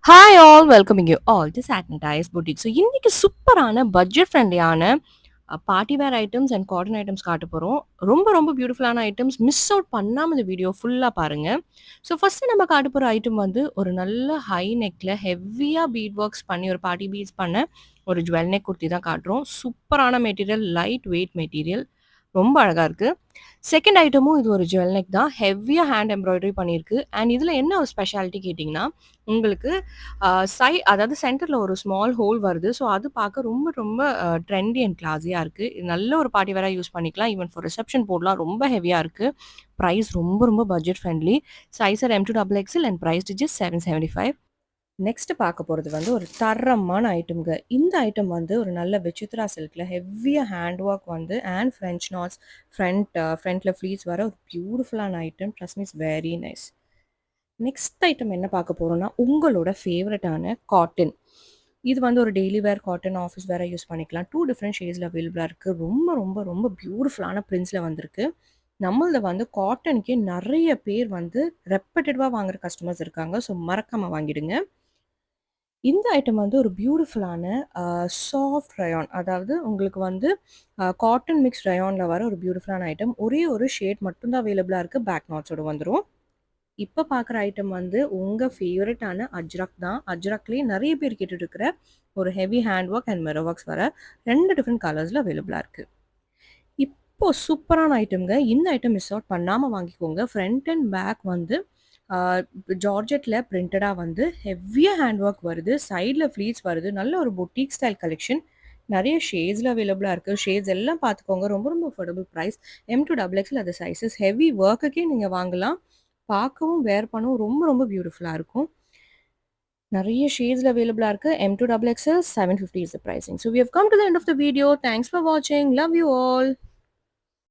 Hi all welcoming you all to சாக்னடைஸ் boutique. So இன்னைக்கு சூப்பரான பட்ஜெட் ஃப்ரெண்ட்லியான party wear items and cotton items காட்ட போகிறோம். ரொம்ப ரொம்ப பியூட்டிஃபுல்லான ஐட்டம்ஸ். மிஸ் அவுட் பண்ணாமல் இந்த வீடியோ ஃபுல்லாக பாருங்கள். ஸோ ஃபஸ்ட்டு நம்ம காட்ட போகிற ஐட்டம் வந்து ஒரு நல்ல ஹை நெக்கில் ஹெவியாக பீட் ஒர்க்ஸ் பண்ணி ஒரு பார்ட்டி பீட்ஸ் பண்ண ஒரு ஜுவல் நெக் குர்த்தி தான் காட்டுறோம். சூப்பரான மெட்டீரியல், லைட் வெயிட் மெட்டீரியல், ரொம்ப அழகாக இருக்குது. செகண்ட் ஐட்டமும் இது ஒரு ஜுவல் நெக் தான். ஹெவியாக ஹேண்ட் எம்ப்ராய்டரி பண்ணியிருக்கு. அண்ட் இதில் என்ன ஒரு ஸ்பெஷாலிட்டி கேட்டிங்கன்னா, உங்களுக்கு அதாவது சென்டர்ல ஒரு ஸ்மால் ஹோல் வருது. ஸோ அது பார்க்க ரொம்ப ரொம்ப ட்ரெண்டி அண்ட் கிளாஸியா இருக்கு. இது நல்ல ஒரு பார்ட்டி வேரா யூஸ் பண்ணிக்கலாம். ஈவன் ஃபார் ரிசப்ஷன் போடலாம். ரொம்ப ஹெவியா இருக்கு. பிரைஸ் ரொம்ப ரொம்ப budget friendly. Size M2 XXL and price just 775. Next பார்க்க போறது வந்து ஒரு தரமான ஐட்டம்ங்க. இந்த ஐட்டம் வந்து ஒரு நல்ல விசித்ரா சில்க்ல ஹெவியா ஹேண்ட் ஒர்க் வந்து அண்ட் ஃப்ரெஞ்ச் நாட்ஸ் ஃப்ரண்ட்ல ஃப்ளீட்ஸ் வர ஒரு பியூட்டிஃபுல்லான item. Trust me is very nice. Next item என்ன பார்க்க போறோம்னா, உங்களோட ஃபேவரட்டான காட்டன். இது வந்து ஒரு டெய்லி வேர் காட்டன், ஆஃபீஸ் வேற யூஸ் பண்ணிக்கலாம். 2 டிஃபரெண்ட் ஷேட்ஸ்ல அவைலபிளா இருக்கு. ரொம்ப ரொம்ப ரொம்ப பியூட்டிஃபுல்லான பிரிண்ட்ஸ்ல வந்திருக்கு. நம்மள்து வந்து காட்டனுக்கே நெறைய பேர் வந்து ரெப்பெட்டிட்டிவா வாங்குற கஸ்டமர்ஸ் இருக்காங்க. ஸோ மறக்காம வாங்கிடுங்க. இந்த ஐட்டம் வந்து ஒரு பியூட்டிஃபுல்லான சாஃப்ட் ரயான். அதாவது உங்களுக்கு வந்து காட்டன் மிக்ஸ் ரயான்ல வர ஒரு பியூட்டிஃபுல்லான ஐட்டம். ஒரே ஒரு ஷேட் மட்டும் தான் அவைலபிளா இருக்கு. பேக் நாட்ஸோட வந்துரும். இப்ப பார்க்குற ஐட்டம் வந்து உங்க ஃபேவரட்டான அஜ்ரக் தான். அஜ்ரக்லயே நெறைய பேர் கேட்டுட்டு இருக்கிற ஒரு heavy hand work and mirror works வர 2 டிஃபரெண்ட் கலர்ஸ்ல அவைலபிளா இருக்கு. இப்போ சூப்பரான ஐட்டம்ங்க. இந்த ஐட்டம் மிஸ் அவுட் பண்ணாம வாங்கிக்கோங்க. ஃப்ரண்ட் அண்ட் பேக் வந்து ஆ ஜார்ஜெட்ல பிரிண்டடா வந்து ஹெவியா ஹேண்ட் ஒர்க் வருது. சைட்ல ஃப்ளீட்ஸ் வருது. நல்ல ஒரு பொட்டிக் ஸ்டைல் கலெக்ஷன். நெறைய ஷேட்ஸ்ல அவைலபிளா இருக்கு. ஷேட்ஸ் எல்லாம் பார்த்துக்கோங்க. ரொம்ப ரொம்ப அஃபோர்டபுள் பிரைஸ். M2 XXL அது சைஸஸ். ஹெவி ஒர்க்குக்கே நீங்க வாங்கலாம். பார்க்கவும், வேர் பண்ணவும் ரொம்ப ரொம்ப பியூட்டிஃபுல்லா இருக்கும். நெறைய ஷேட்ஸ்ல அவைலபிளா இருக்கு. M2 XXL 750 is the pricing. So we have come to the end of the video. Thanks for watching. Love you all.